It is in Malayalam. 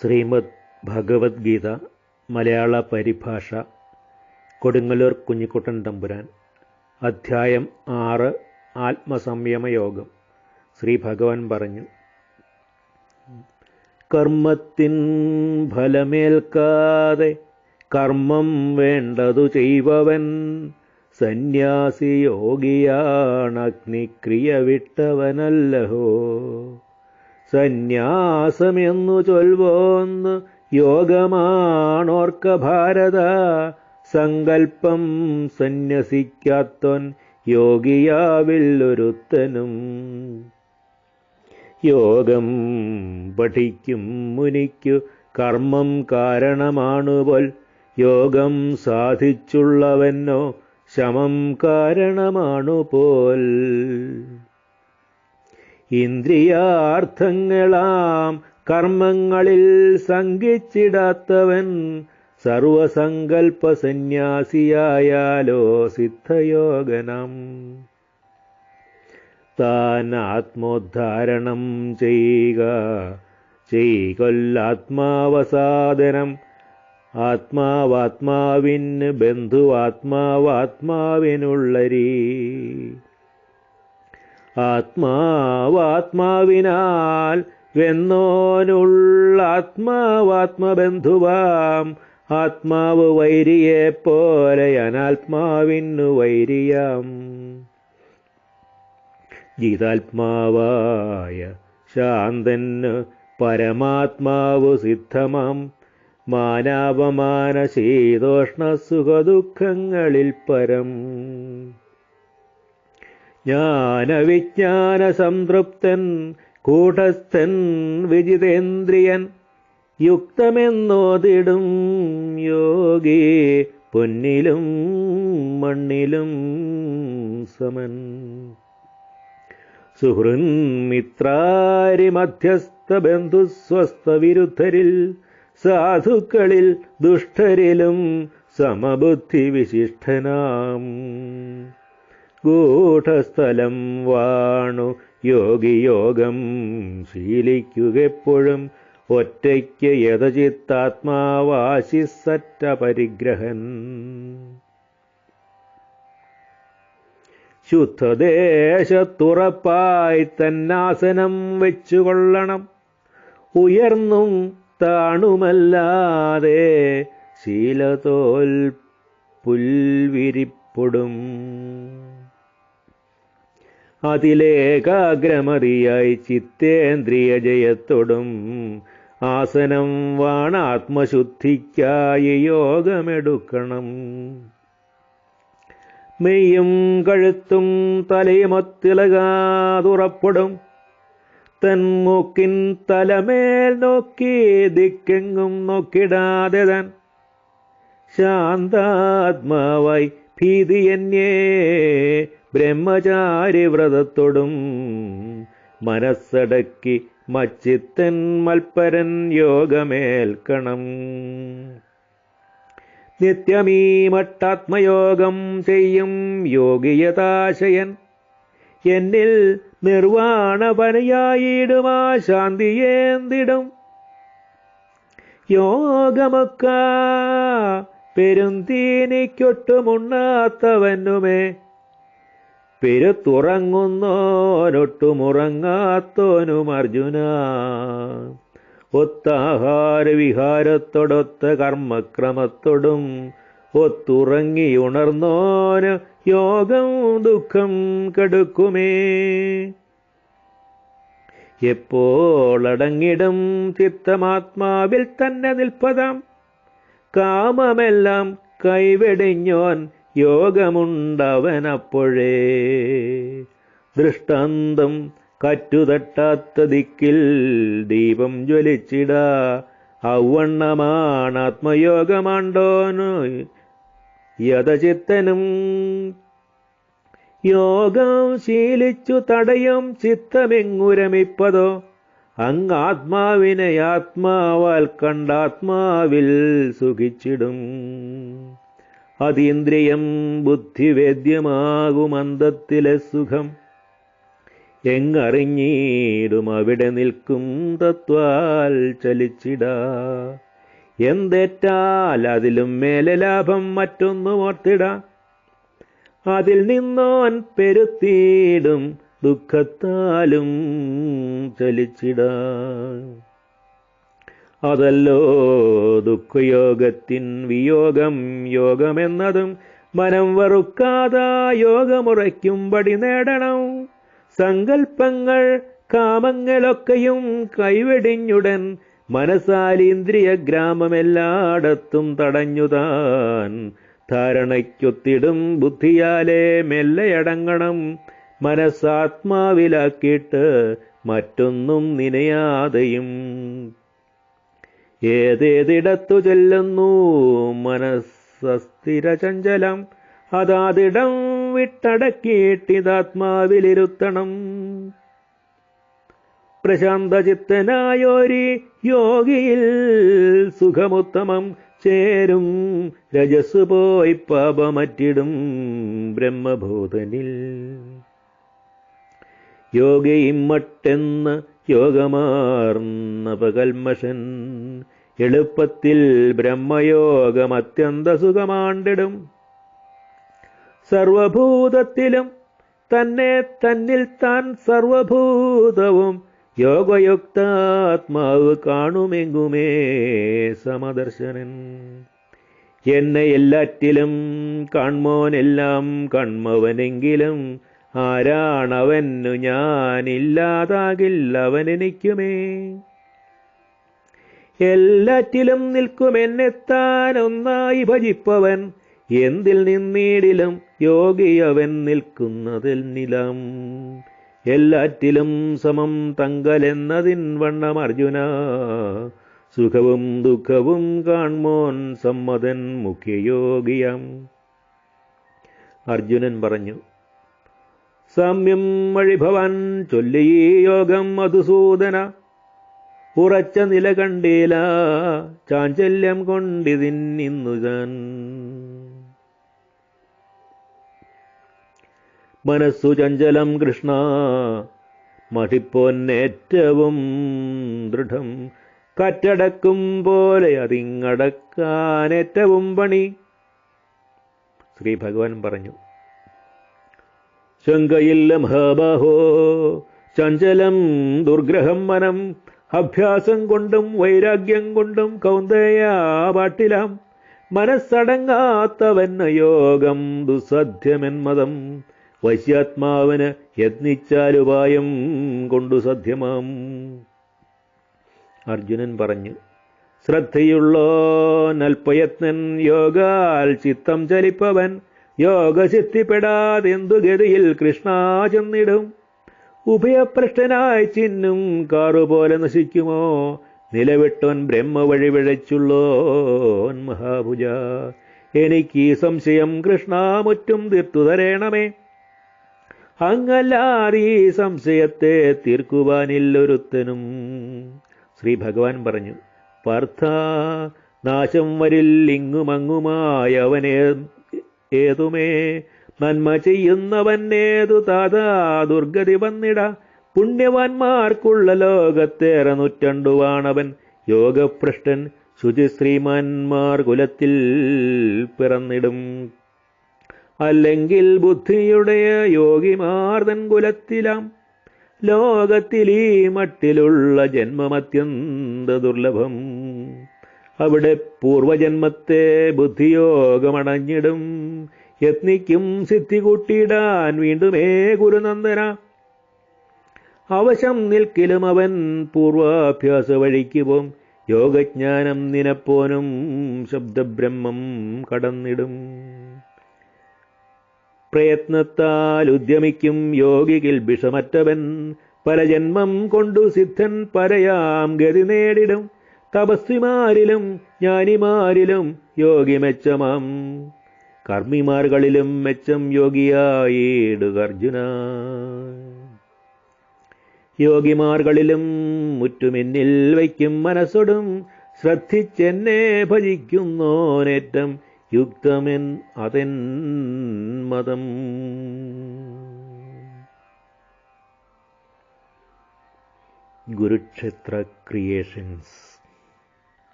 ശ്രീമദ് ഭഗവത്ഗീത മലയാള പരിഭാഷ കൊടുങ്ങല്ലൂർ കുഞ്ഞിക്കുട്ടൻ തമ്പുരാൻ. അധ്യായം 6 ആത്മസംയമയോഗം. ശ്രീ ഭഗവാൻ പറഞ്ഞു: കർമ്മത്തിൻ ഫലമേൽക്കാതെ കർമ്മം വേണ്ടതു ചെയ്വവൻ സന്യാസി യോഗിയാണഗ്നിക്രിയ വിട്ടവനല്ലഹോ. സന്യാസമെന്നു ചൊൽവോന്ന് യോഗമാണോർക്ക ഭാരത, സങ്കൽപ്പം സന്യസിക്കാത്തോൻ യോഗിയാവില്ലൊരുത്തനും. യോഗം പഠിക്കും മുനിക്കു കർമ്മം കാരണമാണുപോൽ, യോഗം സാധിച്ചുള്ളവനോ ശമം കാരണമാണുപോൽ. ഇന്ദ്രിയാർത്ഥങ്ങളാം കർമ്മങ്ങളിൽ സംഘിച്ചിടാത്തവൻ സർവസങ്കൽപ്പ സന്യാസിയായാലോ സിദ്ധയോഗനം. താൻ ആത്മോദ്ധാരണം ചെയ്കൊല്ലാത്മാവസാദനം. ആത്മാവാത്മാവിന് ബന്ധുവാത്മാവാത്മാവിനുള്ളരീ. ആത്മാവാത്മാവിനാൽ വെന്നോനുള്ളാത്മാവാത്മബന്ധുവാം. ആത്മാവ് വൈരിയെപ്പോലെ അനാത്മാവിനു വൈരിയാം. ജിതാത്മാവായ ശാന്തന് പരമാത്മാവു സിദ്ധമാം. മാനാപമാന ശീതോഷ്ണ സുഖദുഃഖങ്ങളിൽ പരം. ജ്ഞാനവിജ്ഞാന സംതൃപ്തൻ കൂടസ്ഥൻ വിജിതേന്ദ്രിയൻ. യുക്തമെന്നോതിടും യോഗി പൊന്നിലും മണ്ണിലും സമൻ. സുഹൃൻ മിത്രാരി മധ്യസ്ഥ ബന്ധുസ്വസ്ഥ വിരുദ്ധരിൽ. സാധുക്കളിൽ ദുഷ്ടരിലും സമബുദ്ധി വിശിഷ്ടനാം. ഗൂഢസ്ഥലം വാണു യോഗിയോഗം ശീലിക്കുകെപ്പോഴും. ഒറ്റയ്ക്ക് യഥചിത്താത്മാവാശിസറ്റ പരിഗ്രഹൻ. ശുദ്ധദേശത്തുറപ്പായി തന്നാസനം വെച്ചുകൊള്ളണം. ഉയർന്നും താണുമല്ലാതെ ശീലതോൽ പുൽവിരിപ്പൊടും. അതിലേകാഗ്രമതിയായി ചിത്തേന്ദ്രിയ ജയത്തോടും. ആസനം വാണാത്മശുദ്ധിക്കായി യോഗമെടുക്കണം. മെയ്യും കഴുത്തും തലയുമൊത്തിളകാതുറപ്പെടും. തൻമൂക്കിൻ തലമേൽ നോക്കി ദിക്കെങ്ങും നോക്കിടാതെ താൻ. ശാന്താത്മാവായി ഭീതിയന്യേ ബ്രഹ്മചാരി വ്രതത്തോടും. മനസ്സടക്കി മച്ചിത്തൻ മൽപരൻ യോഗമേൽക്കണം. നിത്യമീ മട്ടാത്മയോഗം ചെയ്യും യോഗിയതാശയൻ. എന്നിൽ നിർവാണപനയായിടുമാ ശാന്തിയേന്തിടും. യോഗമൊക്ക പെരുന്തീനിക്കൊട്ടുമുണ്ണാത്തവനുമേ. പെരുത്തുറങ്ങുന്നോനൊട്ടുമുറങ്ങാത്തോനും അർജുന. ഒത്താഹാര വിഹാരത്തോടൊത്ത കർമ്മക്രമത്തോടും. ഒത്തുറങ്ങിയുണർന്നോന് യോഗം ദുഃഖം കെടുക്കുമേ. എപ്പോളടങ്ങിടും ചിത്തമാത്മാവിൽ തന്നെ നിൽപ്പതാം. കാമമെല്ലാം കൈവെടിഞ്ഞോൻ യോഗമുണ്ടവനപ്പോഴേ. ദൃഷ്ടാന്തം കറ്റുതട്ടാത്ത ദിക്കിൽ ദീപം ജ്വലിച്ചിടാ. ഔവണ്ണമാണാത്മയോഗമാണ്ടോനു യഥചിത്തനും. യോഗം ശീലിച്ചു തടയും ചിത്തമെങ്ങുരമിപ്പതോ. അങ്ങാത്മാവിനെ ആത്മാവാൽ കണ്ടാത്മാവിൽ സുഖിച്ചിടും. അതീന്ദ്രിയം ബുദ്ധിവേദ്യമാകും അന്തത്തിലെ സുഖം. എങ്ങറിഞ്ഞിടും അവിടെ നിൽക്കും തത്വാൽ ചലിച്ചിടാ. എന്തേറ്റാൽ അതിലും മേലെ ലാഭം മറ്റൊന്നും ഓർത്തിടാ. അതിൽ നിന്നോൻ പെരുത്തിയിടും ദുഃഖത്താലും ചലിച്ചിടാ. അതല്ലോ ദുഃഖയോഗത്തിൻ വിയോഗം. യോഗമെന്നതും മനം വെറുക്കാതാ യോഗമുറയ്ക്കുംപടി നേടണം. സങ്കൽപ്പങ്ങൾ കാമങ്ങളൊക്കെയും കൈവെടിഞ്ഞുടൻ മനസാലിന്ദ്രിയ ഗ്രാമമെല്ലായിടത്തും തടഞ്ഞുതാൻ. ധാരണയ്ക്കൊത്തിടും ബുദ്ധിയാലെ മെല്ലയടങ്ങണം. മനസ്സാത്മാവിലാക്കിയിട്ട് മറ്റൊന്നും നിനയാതെയും. ഏതേതിടത്തു ചെല്ലുന്നു മനസ്സസ്ഥിരചഞ്ചലം. അതാതിടം വിട്ടടക്കിയിട്ടിതാത്മാവിലിരുത്തണം. പ്രശാന്തചിത്തനായോരി യോഗിയിൽ സുഖമുത്തമം ചേരും. രജസ് പോയി പാപമറ്റിടും ബ്രഹ്മബോധനിൽ. യോഗിയിമ്മട്ടെന്ന് യോഗമാർന്ന പകൽമഷൻ. എളുപ്പത്തിൽ ബ്രഹ്മയോഗം അത്യന്ത സുഖമാണ്ടിടും. സർവഭൂതത്തിലും തന്നെ തന്നിൽ താൻ സർവഭൂതവും യോഗയുക്താത്മാവ് കാണുമെങ്കുമേ സമദർശനൻ. എന്നെ എല്ലാറ്റിലും കാൺമോനെല്ലാം കൺമവനെങ്കിലും ആരാണവനു ഞാനില്ലാതാകില്ല അവനെനിക്കുമേ. എല്ലാറ്റിലും നിൽക്കുമെന്നെത്താൻ ഒന്നായി ഭജിപ്പവൻ. എന്തിൽ നിന്നീടിലും യോഗി അവൻ നിൽക്കുന്നതിൽ നിലം. എല്ലാറ്റിലും സമം തങ്കലെന്നതിൻ വണ്ണം അർജുന. സുഖവും ദുഃഖവും കാൺമോൻ സമ്മതൻ മുഖ്യയോഗിയം. അർജുനൻ പറഞ്ഞു, സാമ്യം വഴി ഭവാൻ ചൊല്ലി യോഗം മധുസൂദന. ഉറച്ച നില കണ്ടീല ചാഞ്ചല്യം കൊണ്ടിതിന്നു ഞാൻ. മനസ്സു ചഞ്ചലം കൃഷ്ണ മഠിപ്പോന്നേറ്റവും ദൃഢം. കാറ്റടക്കും പോലെ അതിങ്ങടക്കാനേറ്റവും പണി. ശ്രീ ഭഗവാൻ പറഞ്ഞു, ശങ്കയില്ല മഹാബാഹോ ചഞ്ചലം ദുർഗ്രഹം മനം. അഭ്യാസം കൊണ്ടും വൈരാഗ്യം കൊണ്ടും കൗന്ദയ പാട്ടിലാം. മനസ്സടങ്ങാത്തവന് യോഗം ദുസ്സാധ്യമെന്മതം. വശ്യാത്മാവിന് യത്നിച്ചാലുപായം കൊണ്ടു സധ്യമാം. അർജുനൻ പറഞ്ഞു, ശ്രദ്ധയുള്ളോനൽപയത്നൻ യോഗാൽ ചിത്തം ചലിപ്പവൻ. യോഗസിദ്ധിപ്പെടാതെന്തു ഗതിയിൽ കൃഷ്ണ ചെന്നിടും. ഉഭയഭ്രഷ്ടനായി ചിന്നും കാറുപോലെ നശിക്കുമോ. നിലവിട്ടോൻ ബ്രഹ്മ വഴി വിഴച്ചുള്ളോൻ മഹാഭുജ. എനിക്ക് സംശയം കൃഷ്ണ മുറ്റും തീർത്തു തരേണമേ. അങ്ങല്ലാതെ ഈ സംശയത്തെ തീർക്കുവാനില്ലൊരുത്തനും. ശ്രീ ഭഗവാൻ പറഞ്ഞു, പാർത്ഥ നാശം വരില്ലിങ്ങുമങ്ങുമായ അവനെ ഏതുമേ. നന്മ ചെയ്യുന്നവന്നേതു താതാ ദുർഗതി വന്നിട. പുണ്യവാന്മാർക്കുള്ള ലോകത്തേറെ നൂറ്റണ്ടുവാണവൻ. യോഗഭ്രഷ്ടൻ ശുചിശ്രീമാന്മാർ കുലത്തിൽ പിറന്നിടും. അല്ലെങ്കിൽ ബുദ്ധിയുടെ യോഗിമാർതൻ കുലത്തിലാം. ലോകത്തിൽ ഈ മട്ടിലുള്ള ജന്മമത്യന്ത ദുർലഭം. അവിടെ പൂർവജന്മത്തെ ബുദ്ധിയോഗമണഞ്ഞിടും. യത്നിക്കും സിദ്ധി കൂട്ടിയിടാൻ വീണ്ടുമേ ഗുരുനന്ദന. അവശം നിൽക്കിലും അവൻ പൂർവാഭ്യാസ വഴിക്ക് പോം. യോഗജ്ഞാനം നിനപ്പോനും ശബ്ദബ്രഹ്മം കടന്നിടും. പ്രയത്നത്താൽ ഉദ്യമിക്കും യോഗികിൽ വിഷമറ്റവൻ. പല ജന്മം കൊണ്ടു സിദ്ധൻ പരയാം ഗതി നേടിടും. തപസ്വിമാരിലും ജ്ഞാനിമാരിലും യോഗി മെച്ചമാം. കർമ്മിമാർകളിലും മെച്ചം യോഗിയായിടുക അർജുന. യോഗിമാർകളിലും മുറ്റുമെന്നിൽ വയ്ക്കും മനസ്സൊടും. ശ്രദ്ധിച്ചെന്നെ ഭജിക്കുന്നോനേറ്റം യുക്തമെൻ അതെൻ മതം. ഗുരുക്ഷേത്ര ക്രിയേഷൻസ്.